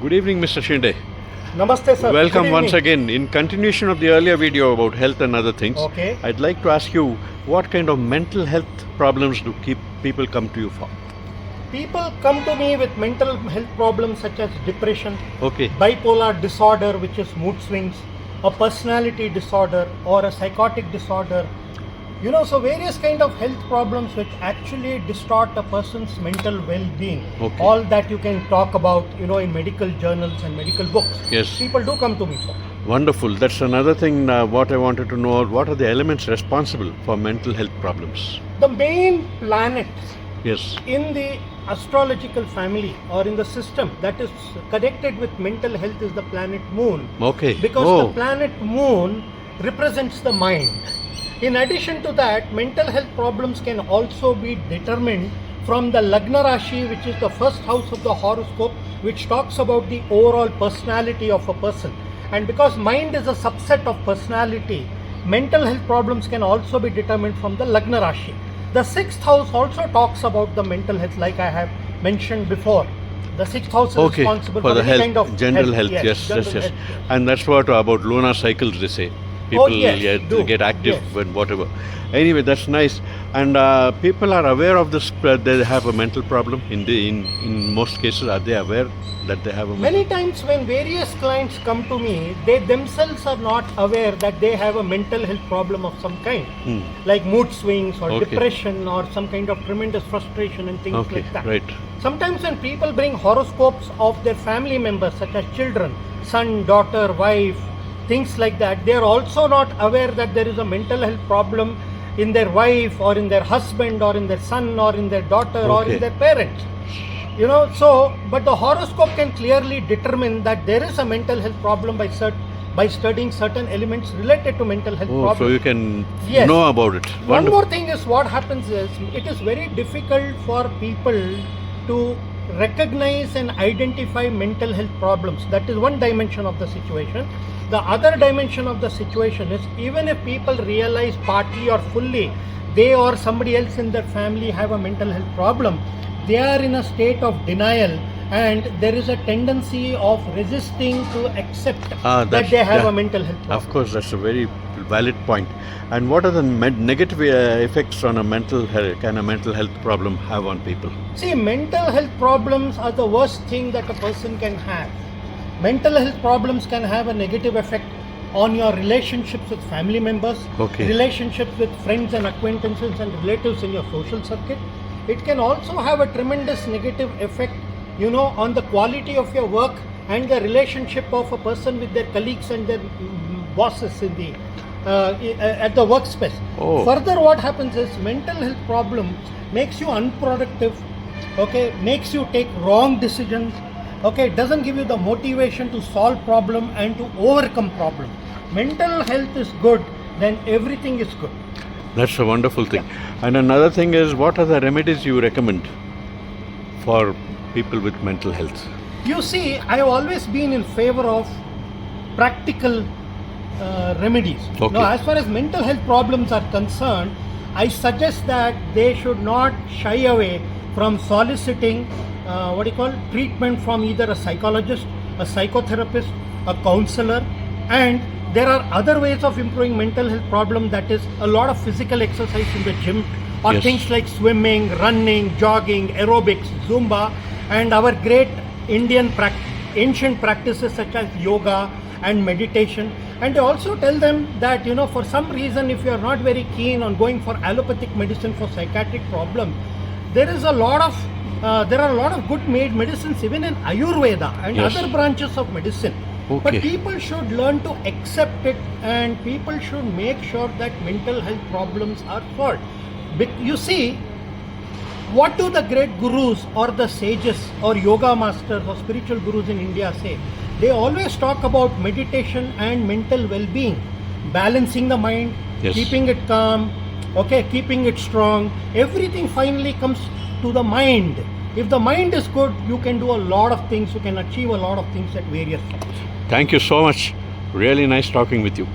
Good evening, Mr. Shinde. Namaste, sir. Welcome once again. In continuation of the earlier video about health and other things, Okay. I'd like to ask you, what kind of mental health problems do people come to you for? People come to me with mental health problems such as depression, Okay. bipolar disorder, which is mood swings, a personality disorder, or a psychotic disorder. So various kind of health problems which actually distort a person's mental well-being. Okay. All that you can talk about, in medical journals and medical books. Yes. People do come to me for. Wonderful. That's another thing what I wanted to know. What are the elements responsible for mental health problems? The main planets Yes. in the astrological family or in the system that is connected with mental health is the planet Moon. Okay. Because the planet Moon represents the mind. In addition to that, mental health problems can also be determined from the Lagna Rashi, which is the first house of the horoscope, which talks about the overall personality of a person. And because mind is a subset of personality, mental health problems can also be determined from the Lagna Rashi. The sixth house also talks about the mental health, like I have mentioned before. The sixth house is responsible for the any health, kind of general health. Yes. general health. And that's what about lunar cycles they say. People get active and whatever. Anyway, that's nice. And people are aware of this. They have a mental problem. In most cases, are they aware that they have a mental? Many times when various clients come to me, they themselves are not aware that they have a mental health problem of some kind, like mood swings or depression or some kind of tremendous frustration and things like that. Right. Sometimes when people bring horoscopes of their family members, such as children, son, daughter, wife, things like that, they are also not aware that there is a mental health problem in their wife or in their husband or in their son or in their daughter or in their parents. But the horoscope can clearly determine that there is a mental health problem by studying certain elements related to mental health problems. So you can know about it. One more thing is what happens is it is very difficult for people to recognize and identify mental health problems. That is one dimension of the situation. The other dimension of the situation is even if people realize partly or fully they or somebody else in their family have a mental health problem, they are in a state of denial and there is a tendency of resisting to accept that they have a mental health problem. Of course, that's a very valid point. And what are the negative effects on a mental health problem have on people? See, mental health problems are the worst thing that a person can have. Mental health problems can have a negative effect on your relationships with family members, relationships with friends and acquaintances and relatives in your social circuit. It can also have a tremendous negative effect, on the quality of your work and the relationship of a person with their colleagues and their bosses in the at the workspace. Further, what happens is mental health problem makes you unproductive, makes you take wrong decisions, doesn't give you the motivation to solve problem and to overcome problem. Mental health is good, then everything is good. That's a wonderful thing. And another thing is, what are the remedies you recommend for people with mental health? You see, I have always been in favor of practical remedies. Now, as far as mental health problems are concerned, I suggest that they should not shy away from soliciting treatment from either a psychologist, a psychotherapist, a counselor, and there are other ways of improving mental health problem, that is a lot of physical exercise in the gym or things like swimming, running, jogging, aerobics, Zumba, and our great Indian ancient practices such as yoga and meditation. And I also tell them that, for some reason, if you are not very keen on going for allopathic medicine for psychiatric problems, there are a lot of good made medicines even in Ayurveda and other branches of medicine. But people should learn to accept it and people should make sure that mental health problems are solved. You see, what do the great gurus or the sages or yoga masters or spiritual gurus in India say? They always talk about meditation and mental well-being, balancing the mind, keeping it calm, keeping it strong. Everything finally comes to the mind. If the mind is good, you can do a lot of things, you can achieve a lot of things at various times. Thank you so much. Really nice talking with you.